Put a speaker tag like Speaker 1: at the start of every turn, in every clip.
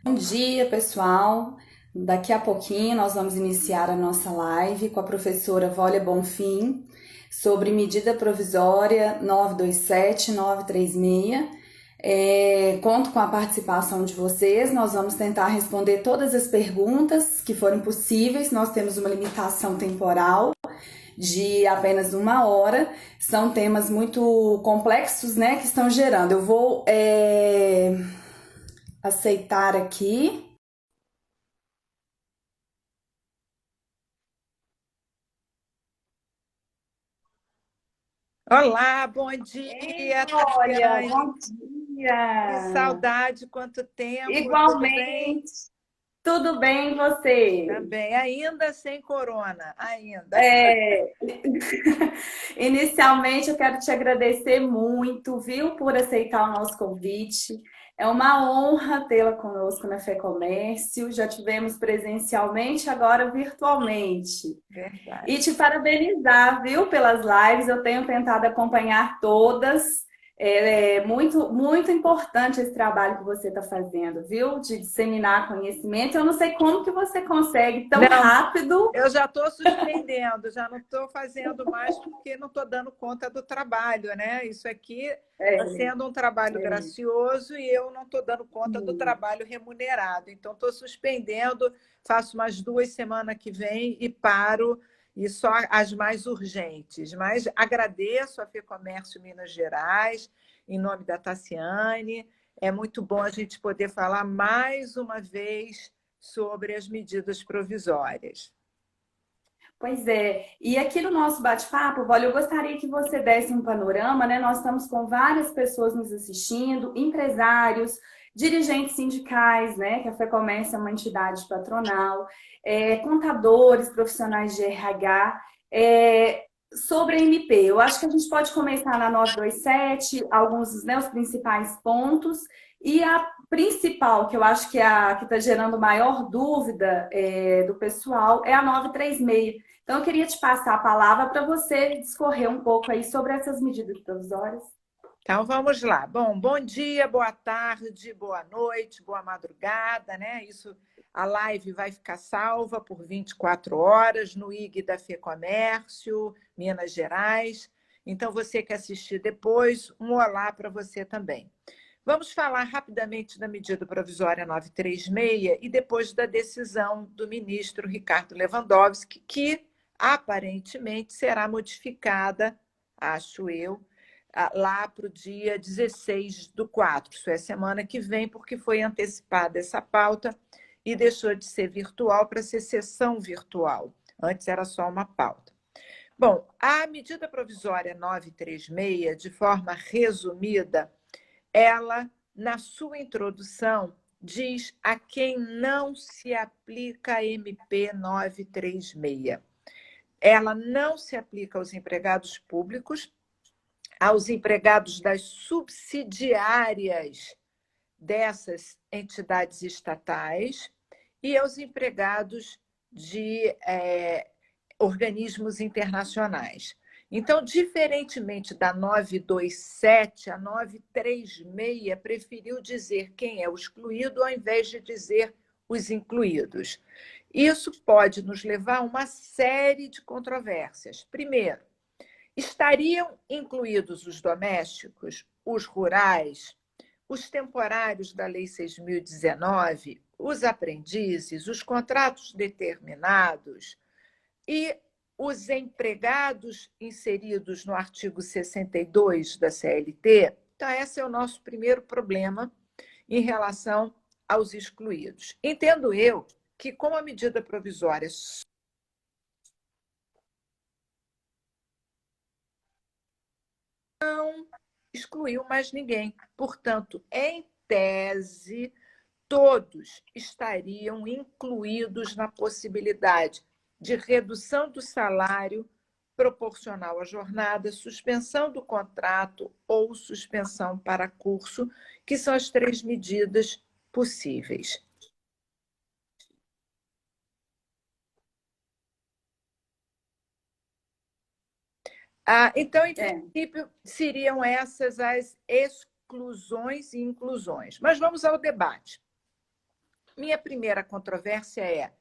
Speaker 1: Bom dia, pessoal. Daqui a pouquinho nós vamos iniciar a nossa live com a professora Vólia Bonfim sobre medida provisória 927-936. Conto com a participação de vocês. Nós vamos tentar responder todas as perguntas que forem possíveis. Nós temos uma limitação temporal de apenas 1 hora. São temas muito complexos, né, que estão gerando. Eu vou aceitar aqui.
Speaker 2: Olá, bom
Speaker 1: Ei,
Speaker 2: dia,
Speaker 1: olha,
Speaker 2: Tatiane.
Speaker 1: bom
Speaker 2: Que
Speaker 1: dia!
Speaker 2: saudade, quanto tempo, tudo bem?
Speaker 1: Igualmente, tudo bem você?
Speaker 2: Também, ainda sem corona, ainda.
Speaker 1: É, Inicialmente, eu quero te agradecer muito, viu, por aceitar o nosso convite. É uma honra tê-la conosco na FEComércio. Já tivemos presencialmente, agora virtualmente. E
Speaker 2: Verdade.
Speaker 1: te parabenizar, viu, pelas lives. Eu tenho tentado acompanhar todas. É muito, muito importante esse trabalho que você está fazendo, viu? De disseminar conhecimento. Eu não sei como que você consegue tão
Speaker 2: Não,
Speaker 1: rápido.
Speaker 2: eu já estou suspendendo, já não estou fazendo mais porque não estou dando conta do trabalho, né? Isso aqui está
Speaker 1: É,
Speaker 2: sendo um trabalho
Speaker 1: é,
Speaker 2: gracioso e eu não estou dando conta do
Speaker 1: sim.
Speaker 2: trabalho remunerado. Então, estou suspendendo, faço umas 2 semanas que vem e paro, e só as mais urgentes. Mas agradeço a FEComércio Minas Gerais, em nome da Tassiane. É muito bom a gente poder falar mais uma vez sobre as medidas provisórias.
Speaker 1: Pois é. E aqui no nosso bate-papo, Vólia, eu gostaria que você desse um panorama, né? Nós estamos com várias pessoas nos assistindo, empresários, dirigentes sindicais, né? Que a FEComércio é uma entidade patronal, contadores, profissionais de RH, sobre a MP. Eu acho que a gente pode começar na 927, alguns, né, os principais pontos, e a principal, que eu acho que é a que está gerando maior dúvida do pessoal, é a 936. Então, eu queria te passar a palavra para você discorrer um pouco aí sobre essas medidas provisórias.
Speaker 2: Então vamos lá. Bom dia, boa tarde, boa noite, boa madrugada, né? Isso, a live vai ficar salva por 24 horas no IG da FEComércio, Minas Gerais. Então você que assistir depois, um olá para você também. Vamos falar rapidamente da medida provisória 936 e depois da decisão do ministro Ricardo Lewandowski, que aparentemente será modificada, acho eu, lá para o dia 16/4. Isso é semana que vem, porque foi antecipada essa pauta e deixou de ser virtual para ser sessão virtual. Antes era só uma pauta. Bom, a medida provisória 936, de forma resumida, ela, na sua introdução, diz a quem não se aplica a MP 936. Ela não se aplica aos empregados públicos, aos empregados das subsidiárias dessas entidades estatais e aos empregados de organismos internacionais. Então, diferentemente da 927, a 936 preferiu dizer quem é o excluído ao invés de dizer os incluídos. Isso pode nos levar a uma série de controvérsias. Primeiro, estariam incluídos os domésticos, os rurais, os temporários da Lei 6.019, os aprendizes, os contratos determinados e os empregados inseridos no artigo 62 da CLT? Então, esse é o nosso primeiro problema em relação aos excluídos. Entendo eu que, como a medida provisória excluiu mais ninguém, portanto, em tese, todos estariam incluídos na possibilidade de redução do salário proporcional à jornada, suspensão do contrato ou suspensão para curso, que são as 3 medidas possíveis. Então, em
Speaker 1: É,
Speaker 2: princípio, seriam essas as exclusões e inclusões. Mas vamos ao debate. minha primeira controvérsia é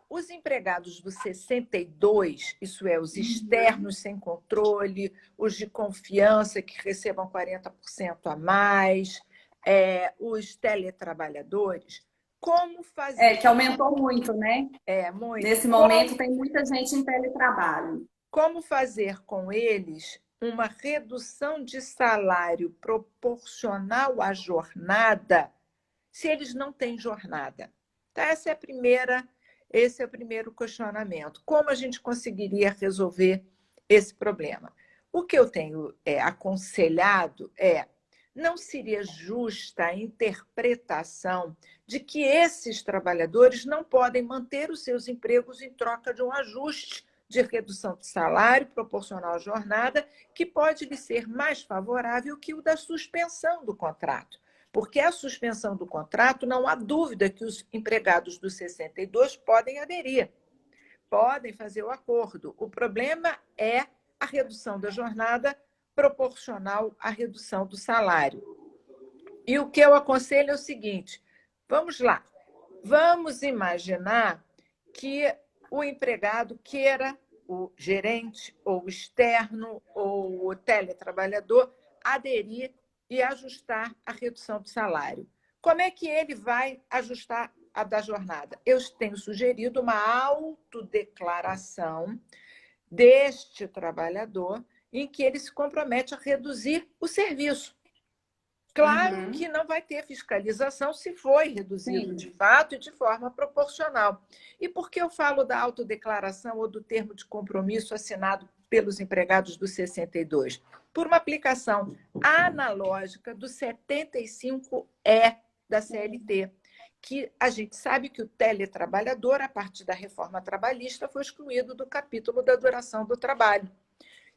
Speaker 2: os empregados do 62, isso é, os externos sem controle, os de confiança que recebam 40% a mais, os teletrabalhadores, como fazer?
Speaker 1: Que aumentou muito, né?
Speaker 2: Muito.
Speaker 1: Nesse momento tem muita gente em teletrabalho.
Speaker 2: Como fazer com eles uma redução de salário proporcional à jornada se eles não têm jornada? Então, esse é o primeiro questionamento. Como a gente conseguiria resolver esse problema? O que eu tenho aconselhado não seria justa a interpretação de que esses trabalhadores não podem manter os seus empregos em troca de um ajuste de redução de salário proporcional à jornada, que pode lhe ser mais favorável que o da suspensão do contrato. Porque a suspensão do contrato, não há dúvida que os empregados do 62 podem aderir, podem fazer o acordo. O problema é a redução da jornada proporcional à redução do salário. E o que eu aconselho é o seguinte: vamos lá, vamos imaginar que o empregado queira, o gerente, ou o externo, ou o teletrabalhador, aderir e ajustar a redução do salário. Como é que ele vai ajustar a da jornada? Eu tenho sugerido uma autodeclaração deste trabalhador em que ele se compromete a reduzir o serviço. Claro que não vai ter fiscalização se foi reduzido de fato e de forma proporcional. E por que eu falo da autodeclaração ou do termo de compromisso assinado pelos empregados do 62? Por uma aplicação analógica do 75E da CLT, que a gente sabe que o teletrabalhador, a partir da reforma trabalhista, foi excluído do capítulo da duração do trabalho.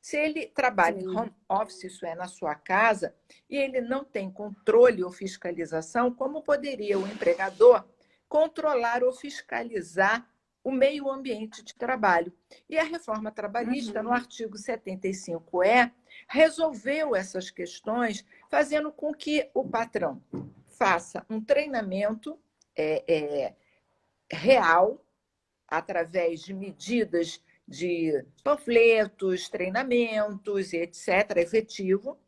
Speaker 2: Se ele trabalha em home office, isso é, na sua casa, e ele não tem controle ou fiscalização, como poderia o empregador controlar ou fiscalizar o meio ambiente de trabalho? E a reforma trabalhista, no artigo 75E, resolveu essas questões, fazendo com que o patrão faça um treinamento real, através de medidas de panfletos, treinamentos, etc., efetivo,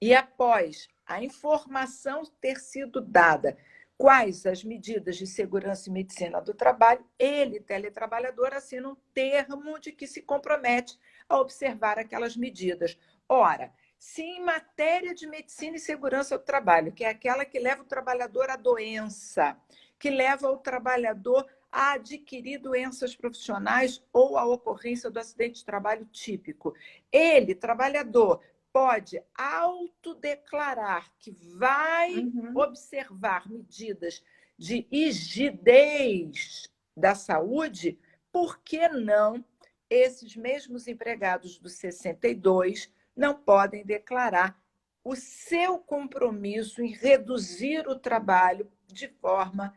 Speaker 2: e após a informação ter sido dada quais as medidas de segurança e medicina do trabalho, ele, teletrabalhador, assina um termo de que se compromete a observar aquelas medidas. Ora, se em matéria de medicina e segurança do trabalho, que é aquela que leva o trabalhador à doença, que leva o trabalhador a adquirir doenças profissionais ou a ocorrência do acidente de trabalho típico, ele, trabalhador, pode autodeclarar que vai observar medidas de rigidez da saúde, por que não esses mesmos empregados do 62 não podem declarar o seu compromisso em reduzir o trabalho de forma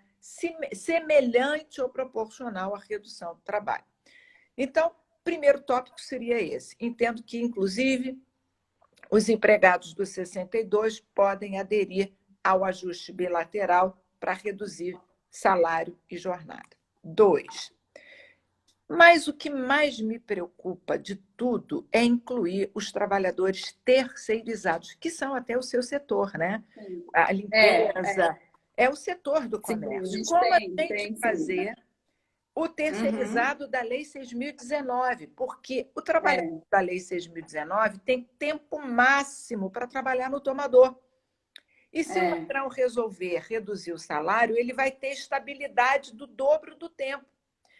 Speaker 2: semelhante ou proporcional à redução do trabalho? Então, o primeiro tópico seria esse. Entendo que, inclusive, os empregados do 62 podem aderir ao ajuste bilateral para reduzir salário e jornada. 2. Mas o que mais me preocupa de tudo é incluir os trabalhadores terceirizados, que são até o seu setor, né? A limpeza é o setor do comércio. Como a gente fazer o terceirizado da Lei 6.019? Porque o trabalhador da Lei 6.019 tem tempo máximo para trabalhar no tomador. E se o patrão resolver reduzir o salário, ele vai ter estabilidade do dobro do tempo.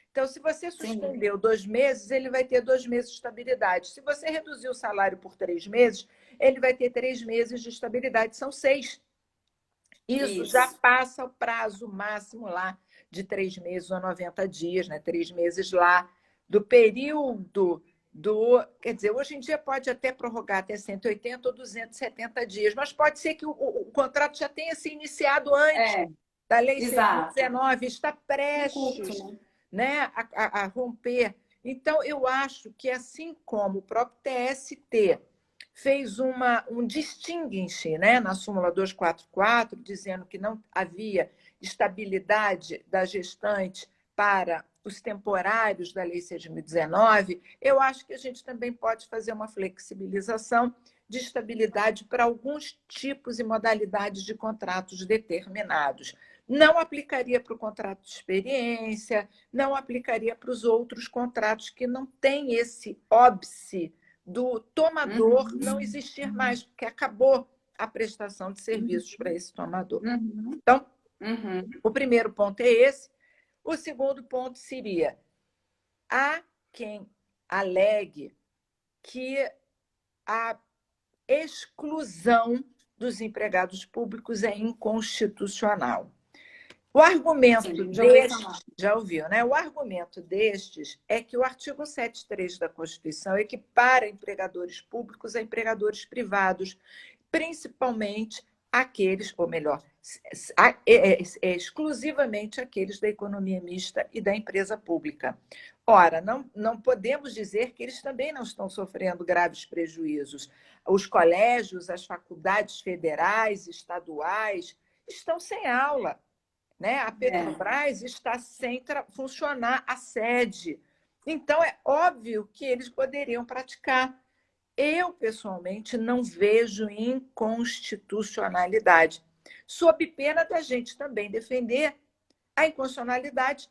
Speaker 2: Então, se você suspendeu 2 meses, ele vai ter 2 meses de estabilidade. Se você reduzir o salário por 3 meses, ele vai ter 3 meses de estabilidade. São 6. Isso já passa o prazo máximo lá de 3 meses ou 90 dias, né? 3 meses lá do período do... Quer dizer, hoje em dia pode até prorrogar até 180 ou 270 dias, mas pode ser que o contrato já tenha se iniciado antes da Lei 6.019, está prestes, né, a romper. Então, eu acho que, assim como o próprio TST fez um distinguish, né, na súmula 244, dizendo que não havia estabilidade da gestante para os temporários da Lei 6.019, eu acho que a gente também pode fazer uma flexibilização de estabilidade para alguns tipos e modalidades de contratos determinados. Não aplicaria para o contrato de experiência, não aplicaria para os outros contratos que não têm esse óbice do tomador não existir mais, porque acabou a prestação de serviços para esse tomador. Então, o primeiro ponto é esse. O segundo ponto seria: há quem alegue que a exclusão dos empregados públicos é inconstitucional. O argumento destes, já ouviu, né? O argumento destes é que o artigo 73 da Constituição equipara empregadores públicos a empregadores privados, principalmente aqueles, ou melhor, exclusivamente aqueles da economia mista e da empresa pública. Ora, não podemos dizer que eles também não estão sofrendo graves prejuízos. Os colégios, as faculdades federais, estaduais, estão sem aula. Né? A Petrobras está sem funcionar a sede. Então, é óbvio que eles poderiam praticar. Eu, pessoalmente, não vejo inconstitucionalidade, sob pena da gente também defender a inconstitucionalidade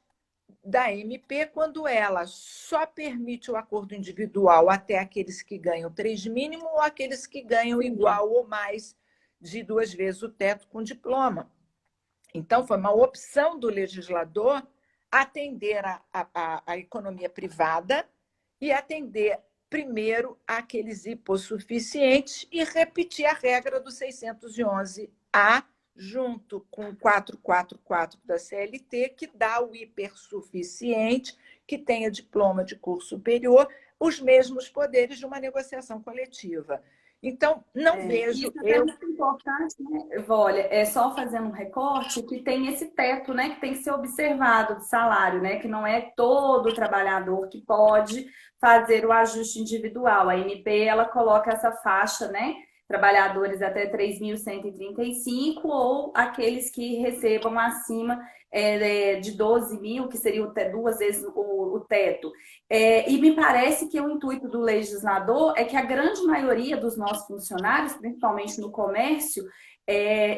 Speaker 2: da MP quando ela só permite o acordo individual até aqueles que ganham 3 mínimo ou aqueles que ganham igual ou mais de 2 vezes o teto com diploma. Então, foi uma opção do legislador atender a economia privada e atender primeiro aqueles hipossuficientes e repetir a regra do 611-A, junto com o 444 da CLT, que dá ao hipersuficiente, que tenha diploma de curso superior, os mesmos poderes de uma negociação coletiva. Então, não vejo...
Speaker 1: Isso é muito importante, né, Olha, é só fazendo um recorte que tem esse teto, né, que tem que ser observado de salário, né, que não é todo trabalhador que pode fazer o ajuste individual. A MP, ela coloca essa faixa, né, trabalhadores até 3.135 ou aqueles que recebam acima de 12 mil, que seria 2 vezes o teto. E me parece que o intuito do legislador é que a grande maioria dos nossos funcionários, principalmente no comércio,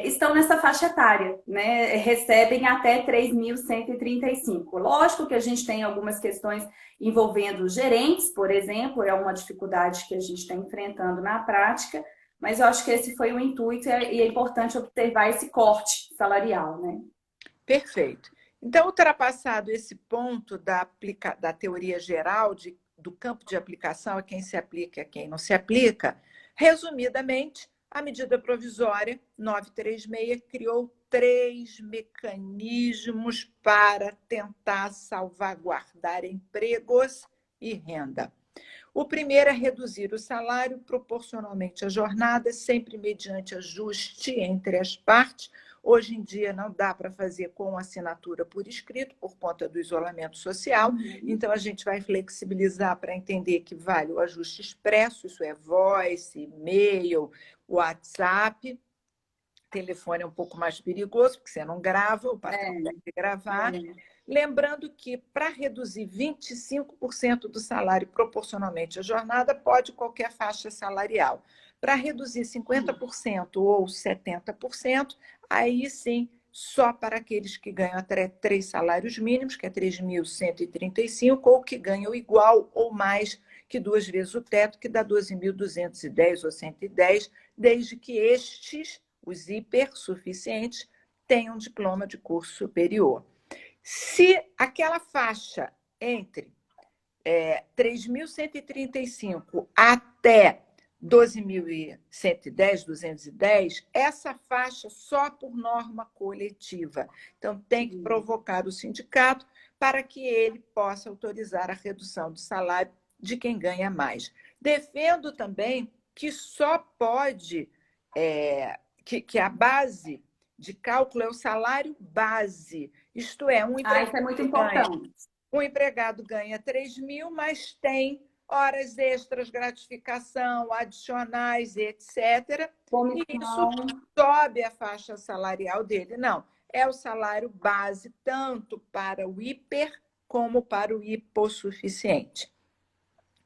Speaker 1: estão nessa faixa etária, né? Recebem até 3.135. Lógico que a gente tem algumas questões envolvendo gerentes, por exemplo, é uma dificuldade que a gente está enfrentando na prática, mas eu acho que esse foi o intuito e é importante observar esse corte salarial, né?
Speaker 2: Perfeito. Então, ultrapassado esse ponto da teoria geral do campo de aplicação, a quem se aplica e a quem não se aplica, resumidamente, a medida provisória 936 criou 3 mecanismos para tentar salvaguardar empregos e renda. O primeiro é reduzir o salário proporcionalmente à jornada, sempre mediante ajuste entre as partes. Hoje em dia não dá para fazer com assinatura por escrito, por conta do isolamento social. Então, a gente vai flexibilizar para entender que vale o ajuste expresso, isso é voice, e-mail, WhatsApp. Telefone é um pouco mais perigoso, porque você não grava, o patrão tem que gravar. Lembrando que, para reduzir 25% do salário proporcionalmente à jornada, pode qualquer faixa salarial. Para reduzir 50% ou 70%, aí sim, só para aqueles que ganham até 3 salários mínimos, que é 3.135, ou que ganham igual ou mais que 2 vezes o teto, que dá 12.210 ou 110, desde que estes, os hipersuficientes, tenham diploma de curso superior. Se aquela faixa entre 3.135 até 12.110, 210, essa faixa só por norma coletiva. Então, tem que provocar o sindicato para que ele possa autorizar a redução do salário de quem ganha mais. Defendo também que só pode, que a base de cálculo é o salário base, isto é,
Speaker 1: isso é muito importante.
Speaker 2: Um empregado ganha 3 mil, mas tem horas extras, gratificação, adicionais, etc. E isso
Speaker 1: Comissão.
Speaker 2: sobe a faixa salarial dele. Não, é o salário base tanto para o hiper como para o hipossuficiente.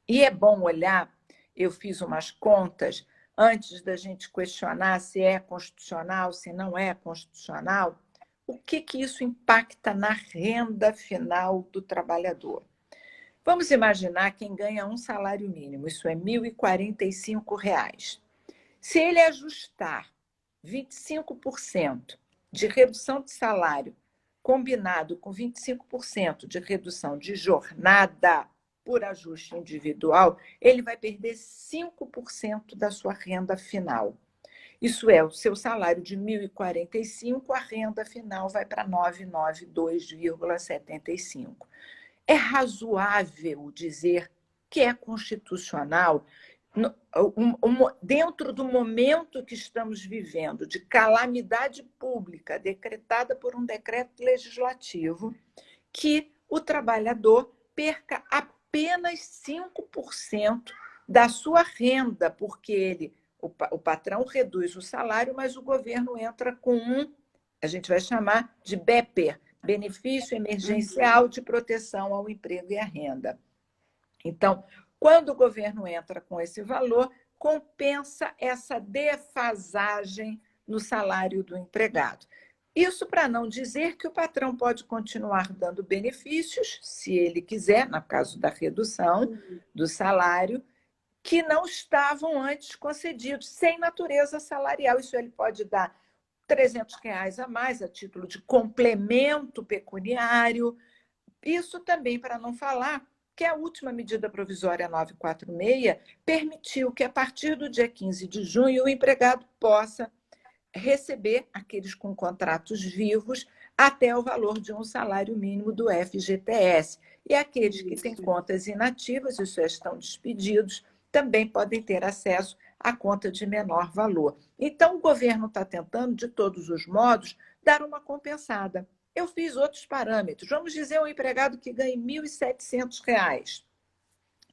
Speaker 2: E é bom olhar, eu fiz umas contas antes da gente questionar se é constitucional, se não é constitucional, o que isso impacta na renda final do trabalhador. Vamos imaginar quem ganha um salário mínimo, isso é R$ 1.045. Se ele ajustar 25% de redução de salário, combinado com 25% de redução de jornada por ajuste individual, ele vai perder 5% da sua renda final. Isso é, o seu salário de 1.045, a renda final vai para 992,75. É razoável dizer que é constitucional, dentro do momento que estamos vivendo, de calamidade pública decretada por um decreto legislativo, que o trabalhador perca apenas 5% da sua renda, porque o patrão reduz o salário, mas o governo entra com a gente vai chamar de BEPER, Benefício Emergencial de Proteção ao Emprego e à Renda. Então, quando o governo entra com esse valor, compensa essa defasagem no salário do empregado. Isso para não dizer que o patrão pode continuar dando benefícios, se ele quiser, no caso da redução do salário, que não estavam antes concedidos, sem natureza salarial. Isso ele pode dar R$ 300 a mais a título de complemento pecuniário. Isso também, para não falar que a última medida provisória 946 permitiu que, a partir do dia 15 de junho, o empregado possa receber, aqueles com contratos vivos, até o valor de um salário mínimo do FGTS. E aqueles que têm contas inativas, isso é, estão despedidos, também podem ter acesso à conta de menor valor. Então, o governo está tentando, de todos os modos, dar uma compensada. Eu fiz outros parâmetros. Vamos dizer um empregado que ganha R$ 1.700,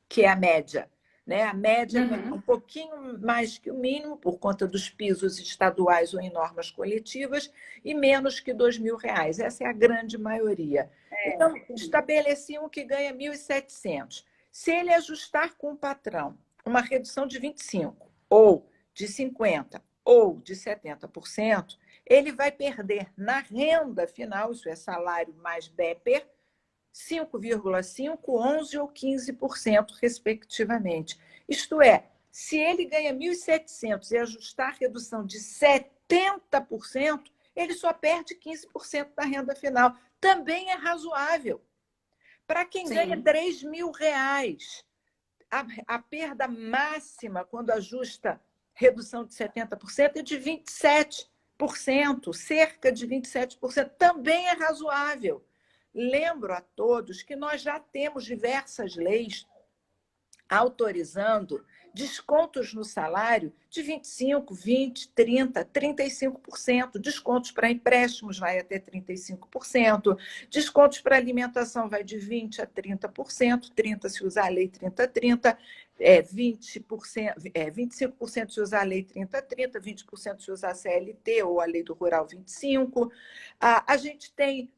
Speaker 2: que é a média. Né? A média é um pouquinho mais que o mínimo, por conta dos pisos estaduais ou em normas coletivas, e menos que R$ 2.000. Essa é a grande maioria. Então, estabeleciam que ganha 1.700. Se ele ajustar com o patrão uma redução de 25%, ou de 50%, ou de 70%, ele vai perder na renda final, isso é salário mais BEPER, 5,5%, 11% ou 15%, respectivamente. Isto é, se ele ganha 1.700 e ajustar a redução de 70%, ele só perde 15% da renda final. Também é razoável. Para quem ganha R$ 3.000, a perda máxima, quando ajusta redução de 70%, é de 27%, cerca de 27%. Também é razoável. Lembro a todos que nós já temos diversas leis autorizando descontos no salário de 25%, 20%, 30%, 35%. Descontos para empréstimos vai até 35%. Descontos para alimentação vai de 20% a 30%. 30% se usar a lei 30-30%. 25% se usar a lei 30-30%. 20% se usar a CLT ou a lei do rural 25%. A gente tem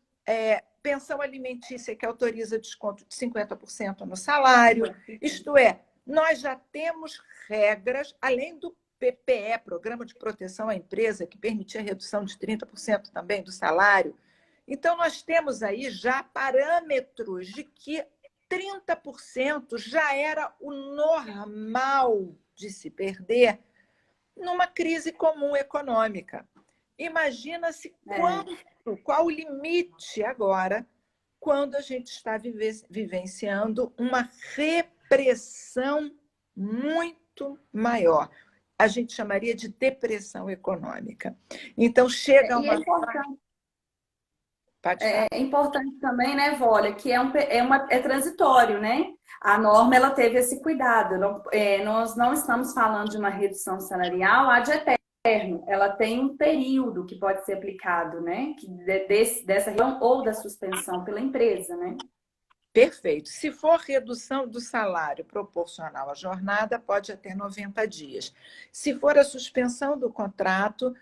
Speaker 2: pensão alimentícia que autoriza desconto de 50% no salário. Isto é, nós já temos regras, além do PPE, Programa de Proteção à Empresa, que permitia a redução de 30% também do salário. Então, nós temos aí já parâmetros de que 30% já era o normal de se perder numa crise comum econômica. Imagina-se qual o limite agora, quando a gente está vivenciando uma repressão muito maior. A gente chamaria de depressão econômica. Então, chega uma...
Speaker 1: É importante também, né, Vólia, que é transitório, né? A norma ela teve esse cuidado. Nós não estamos falando de uma redução salarial ad eterno. Ela tem um período que pode ser aplicado, né? Dessa redução ou da suspensão pela empresa, né?
Speaker 2: Perfeito. Se for redução do salário proporcional à jornada, pode até 90 dias. Se for a suspensão do contrato,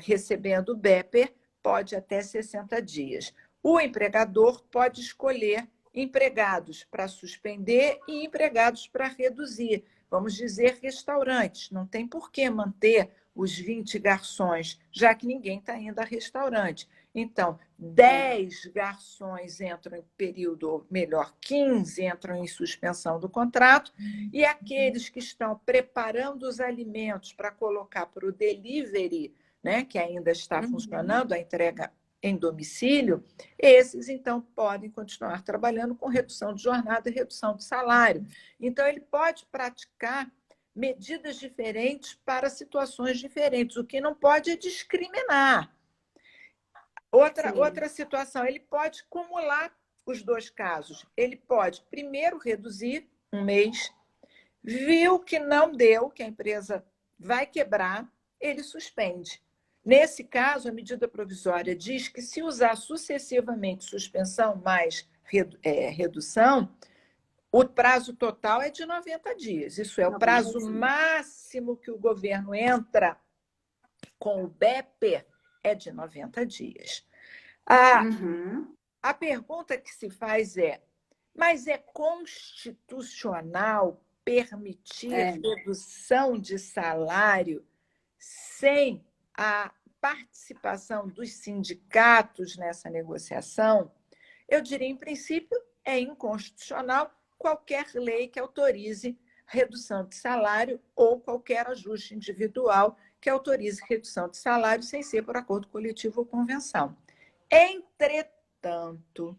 Speaker 2: recebendo o BEPER, pode até 60 dias. O empregador pode escolher empregados para suspender e empregados para reduzir. Vamos dizer, restaurantes. Não tem por que manter os 20 garçons, já que ninguém está indo a restaurante. Então, 10 garçons entram em período, ou melhor, 15 entram em suspensão do contrato, e aqueles que estão preparando os alimentos para colocar para o delivery, né, que ainda está funcionando, a entrega em domicílio, esses, então, podem continuar trabalhando com redução de jornada e redução de salário. Então, ele pode praticar medidas diferentes para situações diferentes. O que não pode é discriminar. Outra situação, ele pode acumular os dois casos. Ele pode, primeiro, reduzir um mês, viu que não deu, que a empresa vai quebrar, ele suspende. Nesse caso, a medida provisória diz que, se usar sucessivamente suspensão mais redução, o prazo total é de 90 dias. Isso é o prazo máximo que o governo entra com o BEPER, é de 90 dias. A pergunta que se faz é, mas é constitucional permitir redução de salário sem a participação dos sindicatos nessa negociação? Eu diria, em princípio, é inconstitucional qualquer lei que autorize redução de salário ou qualquer ajuste individual que autorize redução de salário sem ser por acordo coletivo ou convenção. Entretanto,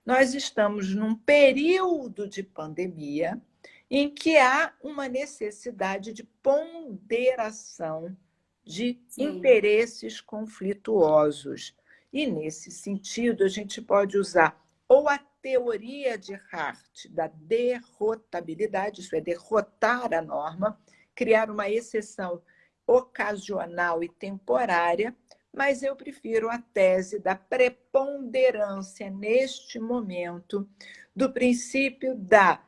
Speaker 2: nós estamos num período de pandemia em que há uma necessidade de ponderação de interesses conflituosos. E, nesse sentido, a gente pode usar ou a teoria de Hart da derrotabilidade, isso é, derrotar a norma, criar uma exceção ocasional e temporária, mas eu prefiro a tese da preponderância, neste momento, do princípio da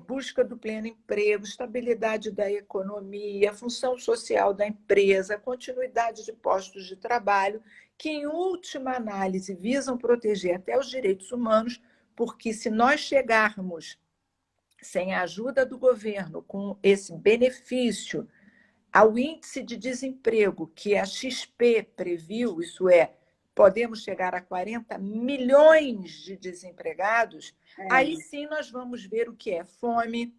Speaker 2: busca do pleno emprego, estabilidade da economia, função social da empresa, continuidade de postos de trabalho, que, em última análise, visam proteger até os direitos humanos, porque, se nós chegarmos, sem a ajuda do governo, com esse benefício ao índice de desemprego que a XP previu, isso é, podemos chegar a 40 milhões de desempregados, aí sim nós vamos ver o que é fome,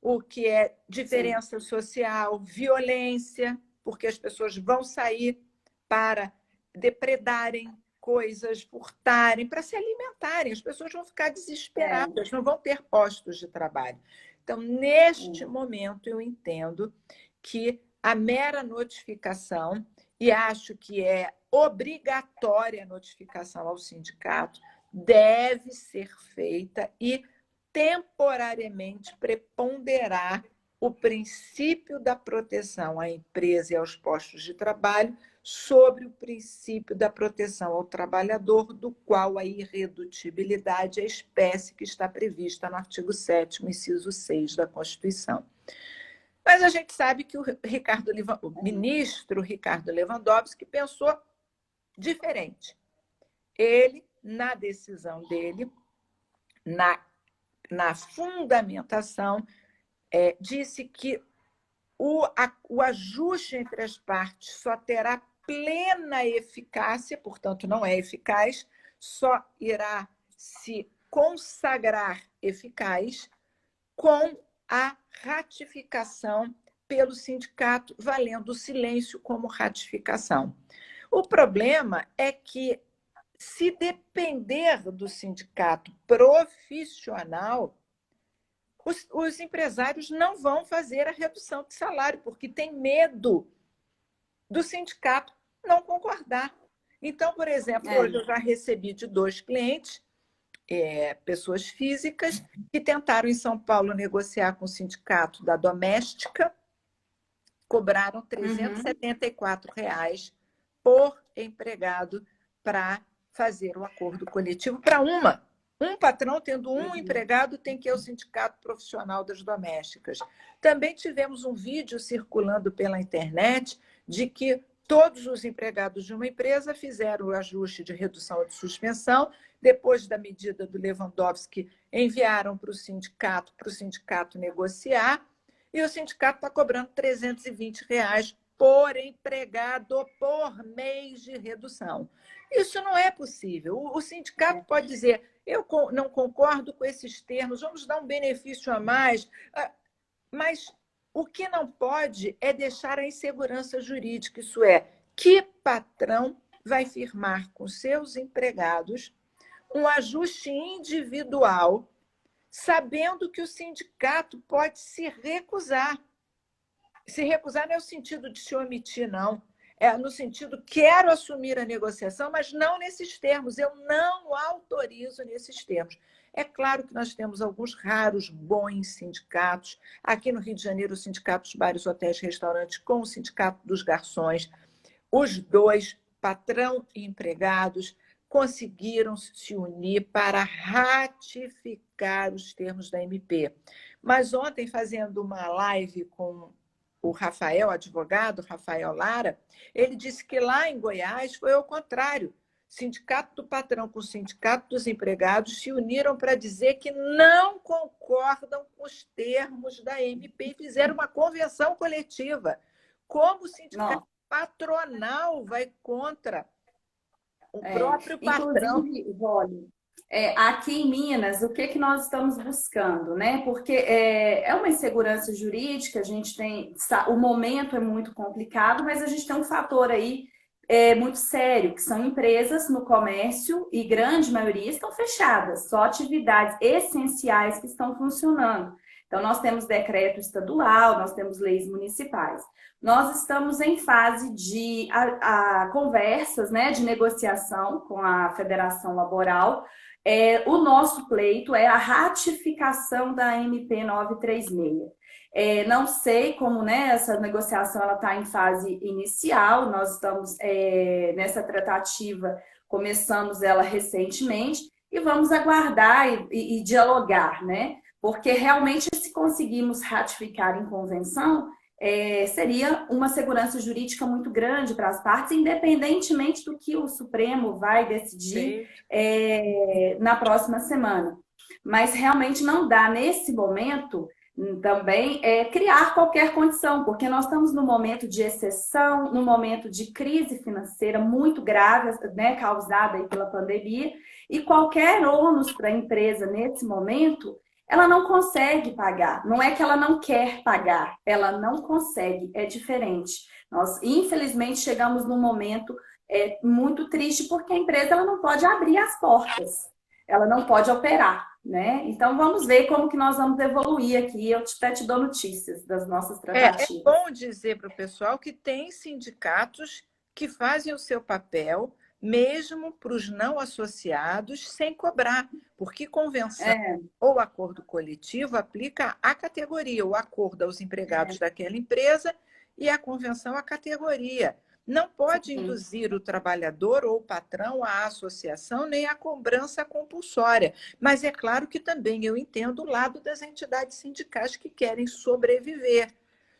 Speaker 2: o que é diferença social, violência, porque as pessoas vão sair para depredarem coisas, furtarem, para se alimentarem. As pessoas vão ficar desesperadas, não vão ter postos de trabalho. Então, neste momento, eu entendo que a mera notificação, e acho que é obrigatória a notificação ao sindicato, deve ser feita e temporariamente preponderar o princípio da proteção à empresa e aos postos de trabalho sobre o princípio da proteção ao trabalhador, do qual a irredutibilidade é a espécie que está prevista no artigo 7º, inciso 6 da Constituição. Mas a gente sabe que o ministro Ricardo Lewandowski pensou diferente. Ele, na decisão dele, na fundamentação, disse que o ajuste entre as partes só terá plena eficácia, portanto, não é eficaz, só irá se consagrar eficaz com a ratificação pelo sindicato, valendo o silêncio como ratificação. O problema é que, se depender do sindicato profissional, os empresários não vão fazer a redução de salário, porque tem medo do sindicato não concordar. Então, por exemplo, hoje eu já recebi de 2 clientes, pessoas físicas, que tentaram em São Paulo negociar com o sindicato da doméstica, cobraram R$ 374 por empregado para fazer o acordo coletivo para uma Um patrão tendo um empregado tem que ir ao Sindicato Profissional das Domésticas. Também tivemos um vídeo circulando pela internet de que todos os empregados de uma empresa fizeram o ajuste de redução ou de suspensão, depois da medida do Lewandowski, enviaram para o sindicato negociar, e o sindicato está cobrando R$ 320 por empregado por mês de redução. Isso não é possível. O sindicato pode dizer, eu não concordo com esses termos, vamos dar um benefício a mais, mas o que não pode é deixar a insegurança jurídica, isso é, que patrão vai firmar com seus empregados um ajuste individual, sabendo que o sindicato pode se recusar. Se recusar não é o sentido de se omitir, não. É no sentido, quero assumir a negociação, mas não nesses termos. Eu não autorizo nesses termos. É claro que nós temos alguns raros bons sindicatos. Aqui no Rio de Janeiro, o Sindicato dos Bares, Hotéis e Restaurantes com o Sindicato dos Garçons. Os dois, patrão e empregados, conseguiram se unir para ratificar os termos da MP. Mas ontem, fazendo uma live com o Rafael, advogado, Rafael Lara, ele disse que lá em Goiás foi ao contrário. Sindicato do patrão com o Sindicato dos empregados se uniram para dizer que não concordam com os termos da MP e fizeram uma convenção coletiva. Como o sindicato patronal vai contra o próprio patrão?
Speaker 1: Inclusive, Vole, aqui em Minas, o que nós estamos buscando, né? Porque é uma insegurança jurídica, a gente tem, o momento é muito complicado, mas a gente tem um fator aí muito sério, que são empresas no comércio, e grande maioria estão fechadas, só atividades essenciais que estão funcionando. Então, nós temos decreto estadual, nós temos leis municipais. Nós estamos em fase de conversas, né, de negociação com a Federação Laboral. O nosso pleito é a ratificação da MP 936. Não sei como, né, essa negociação está em fase inicial, nós estamos nessa tratativa, começamos ela recentemente, e vamos aguardar e dialogar, né? Porque realmente, se conseguirmos ratificar em convenção, seria uma segurança jurídica muito grande para as partes, independentemente do que o Supremo vai decidir na próxima semana. Mas realmente não dá, nesse momento, também criar qualquer condição, porque nós estamos num momento de exceção, num momento de crise financeira muito grave, né, causada aí pela pandemia, e qualquer ônus para a empresa nesse momento, ela não consegue pagar. Não é que ela não quer pagar, ela não consegue, é diferente. Nós, infelizmente, chegamos num momento muito triste, porque a empresa ela não pode abrir as portas, ela não pode operar, né? Então, vamos ver como que nós vamos evoluir aqui. Eu até te dou notícias das nossas tratativas.
Speaker 2: É bom dizer para o pessoal que tem sindicatos que fazem o seu papel, mesmo para os não associados, sem cobrar, porque convenção ou acordo coletivo aplica à categoria, o acordo aos empregados daquela empresa e a convenção à categoria. Não pode induzir o trabalhador ou o patrão à associação nem à cobrança compulsória. Mas é claro que também eu entendo o lado das entidades sindicais que querem sobreviver.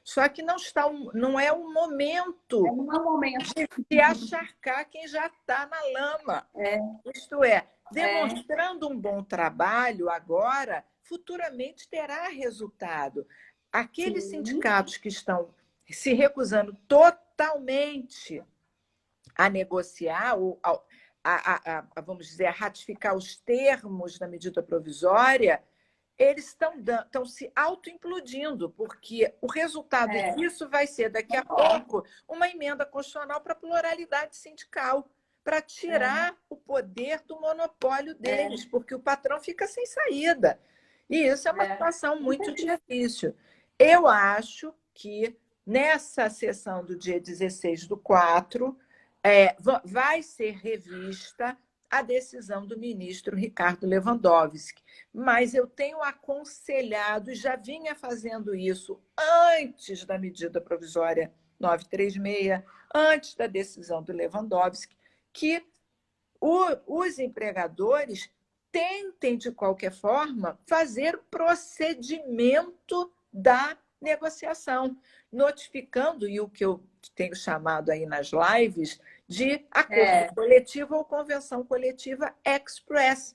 Speaker 2: Só que não é o momento de se acharcar quem já está na lama. Isto é, demonstrando um bom trabalho agora, futuramente terá resultado. Aqueles sindicatos que estão se recusando totalmente a negociar, ou vamos dizer, a ratificar os termos da medida provisória, eles estão se autoimplodindo, porque o resultado disso vai ser, daqui a pouco, uma emenda constitucional para a pluralidade sindical, para tirar o poder do monopólio deles, porque o patrão fica sem saída. E isso é uma situação muito difícil. Eu acho que nessa sessão do dia 16/4, vai ser revista a decisão do ministro Ricardo Lewandowski. Mas eu tenho aconselhado, e já vinha fazendo isso antes da medida provisória 936, antes da decisão do Lewandowski, que os empregadores tentem, de qualquer forma, fazer o procedimento da negociação, notificando, e o que eu tenho chamado aí nas lives, de acordo coletivo ou convenção coletiva express.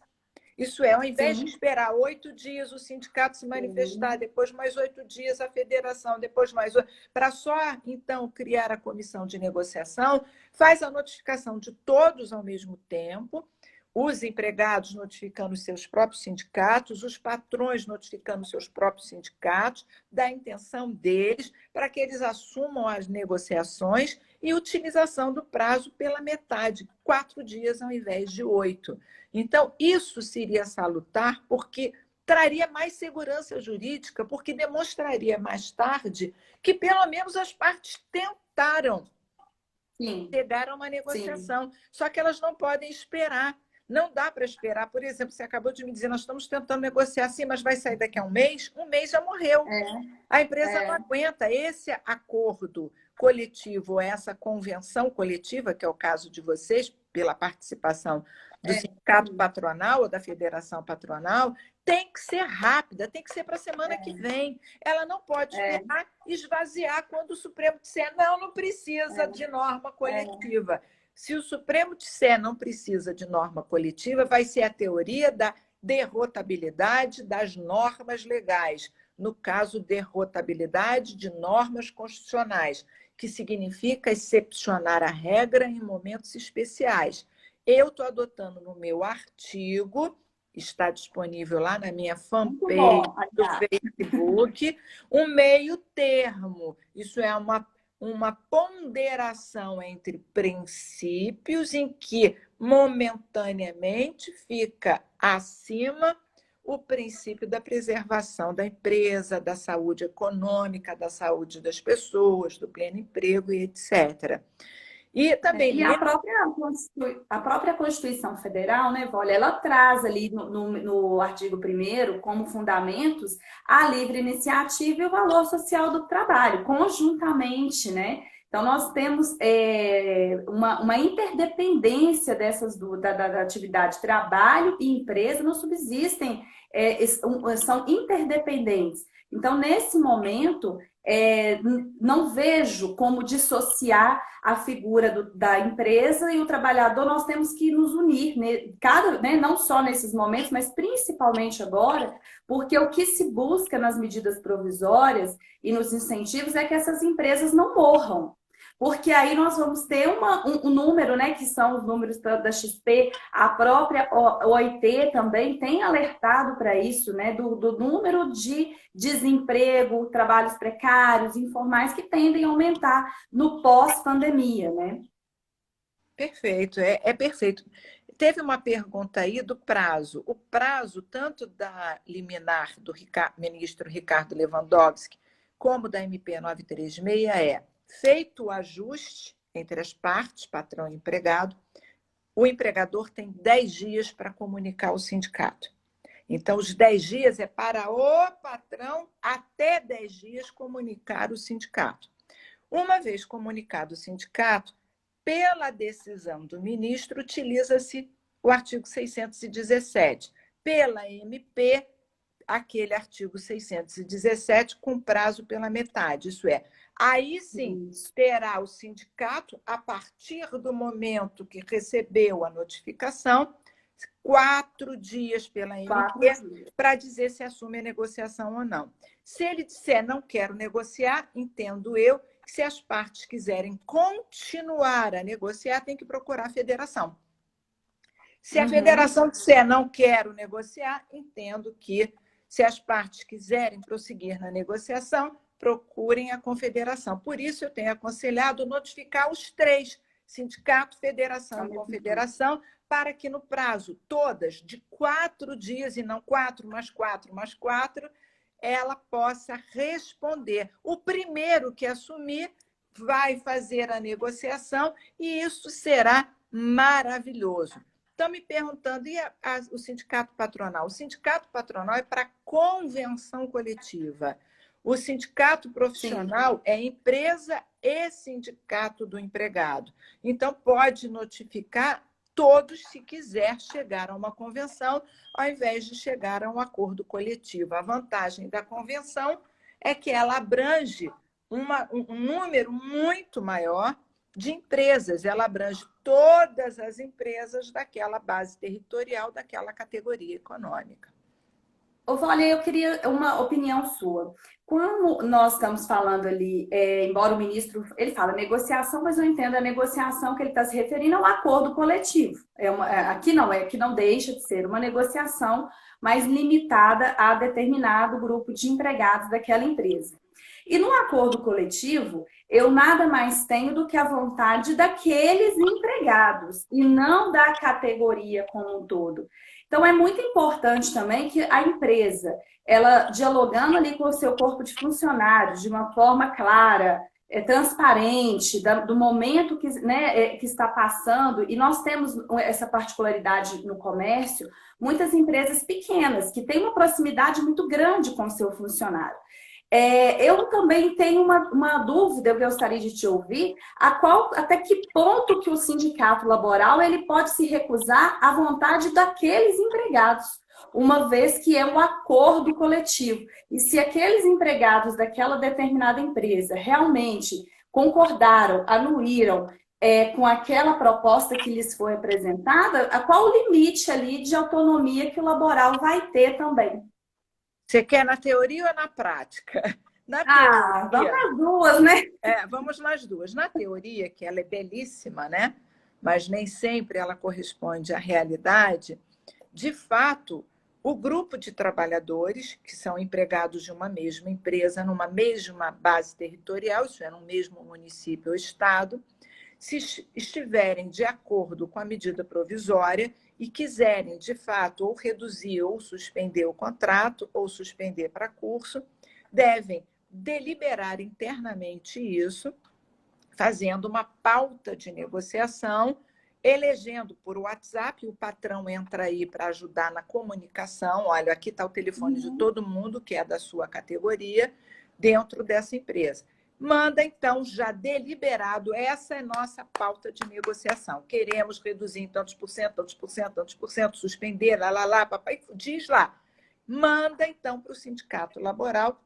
Speaker 2: Isso é, ao invés de esperar 8 dias o sindicato se manifestar, depois mais 8 dias a federação, depois mais 8, para só, então, criar a comissão de negociação, faz a notificação de todos ao mesmo tempo, os empregados notificando os seus próprios sindicatos, os patrões notificando os seus próprios sindicatos, da intenção deles, para que eles assumam as negociações e utilização do prazo pela metade, 4 dias ao invés de 8. Então, isso seria salutar, porque traria mais segurança jurídica, porque demonstraria mais tarde que, pelo menos, as partes tentaram chegar a uma negociação. Só que elas não podem esperar. Não dá para esperar. Por exemplo, você acabou de me dizer, nós estamos tentando negociar assim, mas vai sair daqui a um mês já morreu. A empresa não aguenta. Esse acordo coletivo, essa convenção coletiva, que é o caso de vocês, pela participação do sindicato patronal ou da federação patronal, tem que ser rápida, tem que ser para a semana que vem. Ela não pode esperar esvaziar quando o Supremo disser não precisa de norma coletiva. Se o Supremo disser não precisa de norma coletiva, vai ser a teoria da derrotabilidade das normas legais. No caso, derrotabilidade de normas constitucionais, que significa excepcionar a regra em momentos especiais. Eu estou adotando no meu artigo, está disponível lá na minha fanpage do Facebook, um meio termo. Isso é uma ponderação entre princípios em que, momentaneamente, fica acima o princípio da preservação da empresa, da saúde econômica, da saúde das pessoas, do pleno emprego e etc. E também
Speaker 1: a própria Constituição Federal, né, Vólia, ela traz ali no artigo 1º como fundamentos a livre iniciativa e o valor social do trabalho, conjuntamente, né? Então, nós temos uma interdependência da atividade trabalho e empresa, não subsistem, são interdependentes. Então, nesse momento, não vejo como dissociar a figura da empresa e o trabalhador. Nós temos que nos unir, né, não só nesses momentos, mas principalmente agora, porque o que se busca nas medidas provisórias e nos incentivos é que essas empresas não morram. Porque aí nós vamos ter um número, né, que são os números da XP, a própria OIT também tem alertado para isso, né, do número de desemprego, trabalhos precários, informais que tendem a aumentar no pós-pandemia, né?
Speaker 2: Perfeito, é perfeito. Teve uma pergunta aí do prazo. O prazo, tanto da liminar do ministro Ricardo Lewandowski, como da MP 936, feito o ajuste entre as partes, patrão e empregado, o empregador tem 10 dias para comunicar ao sindicato. Então, os 10 dias é para o patrão, até 10 dias, comunicar o sindicato. Uma vez comunicado o sindicato, pela decisão do ministro, utiliza-se o artigo 617. Pela MP, aquele artigo 617 com prazo pela metade. Isso é, aí sim terá o sindicato, a partir do momento que recebeu a notificação, 4 dias pela MP para dizer se assume a negociação ou não. Se ele disser não quero negociar, entendo eu que se as partes quiserem continuar a negociar, tem que procurar a federação. Se a federação disser não quero negociar, entendo que se as partes quiserem prosseguir na negociação, procurem a confederação. Por isso, eu tenho aconselhado notificar os 3, sindicato, federação e confederação, para que no prazo, todas, de 4 dias, e não 4 mais 4 mais 4, ela possa responder. O primeiro que assumir vai fazer a negociação e isso será maravilhoso. Estão me perguntando, e o sindicato patronal? O sindicato patronal é para convenção coletiva. O sindicato profissional é empresa e sindicato do empregado. Então, pode notificar todos, se quiser chegar a uma convenção, ao invés de chegar a um acordo coletivo. A vantagem da convenção é que ela abrange um número muito maior de empresas, ela abrange todas as empresas daquela base territorial, daquela categoria econômica.
Speaker 1: Ô, Vânia, eu queria uma opinião sua. Como nós estamos falando ali, embora o ministro, ele fala negociação, mas eu entendo a negociação que ele está se referindo ao acordo coletivo. Aqui não deixa de ser uma negociação mais limitada a determinado grupo de empregados daquela empresa. E no acordo coletivo, eu nada mais tenho do que a vontade daqueles empregados e não da categoria como um todo. Então, é muito importante também que a empresa, ela dialogando ali com o seu corpo de funcionários de uma forma clara, transparente, do momento que, né, que está passando, e nós temos essa particularidade no comércio, muitas empresas pequenas, que têm uma proximidade muito grande com o seu funcionário. Eu também tenho uma dúvida, eu gostaria de te ouvir, até que ponto que o sindicato laboral ele pode se recusar à vontade daqueles empregados, uma vez que é um acordo coletivo. E se aqueles empregados daquela determinada empresa realmente concordaram, anuíram com aquela proposta que lhes foi apresentada, qual o limite ali de autonomia que o laboral vai ter também?
Speaker 2: Você quer na teoria ou na prática? Na
Speaker 1: teoria, vamos nas duas, né?
Speaker 2: Vamos nas duas. Na teoria, que ela é belíssima, né? Mas nem sempre ela corresponde à realidade. De fato, o grupo de trabalhadores, que são empregados de uma mesma empresa, numa mesma base territorial, isso é, no mesmo município ou estado, se estiverem de acordo com a medida provisória e quiserem, de fato, ou reduzir ou suspender o contrato, ou suspender para curso, devem deliberar internamente isso, fazendo uma pauta de negociação, elegendo por WhatsApp, o patrão entra aí para ajudar na comunicação, olha, aqui está o telefone de todo mundo, que é da sua categoria, dentro dessa empresa. Manda, então, já deliberado, essa é nossa pauta de negociação. Queremos reduzir em tantos por cento, tantos por cento, tantos por cento, suspender, papai, diz lá. Manda, então, para o sindicato laboral.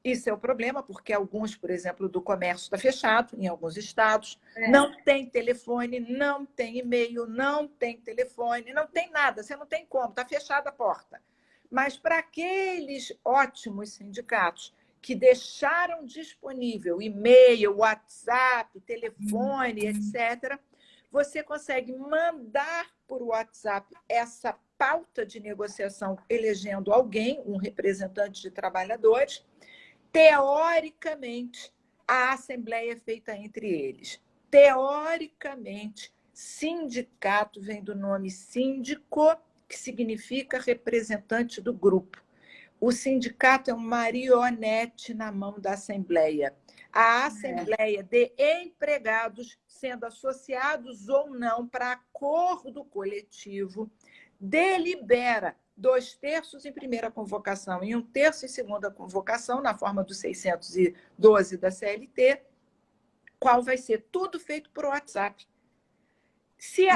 Speaker 2: Isso é o problema, porque alguns, por exemplo, do comércio está fechado, em alguns estados, não tem telefone, não tem e-mail, não tem telefone, não tem nada, você não tem como, está fechada a porta. Mas para aqueles ótimos sindicatos que deixaram disponível e-mail, WhatsApp, telefone, etc., você consegue mandar por WhatsApp essa pauta de negociação elegendo alguém, um representante de trabalhadores. Teoricamente, a assembleia é feita entre eles. Teoricamente, sindicato vem do nome síndico, que significa representante do grupo. O sindicato é uma marionete na mão da Assembleia. A Assembleia de empregados, sendo associados ou não para acordo coletivo, delibera 2/3 em primeira convocação e 1/3 em segunda convocação, na forma do 612 da CLT, qual vai ser tudo feito por WhatsApp. Se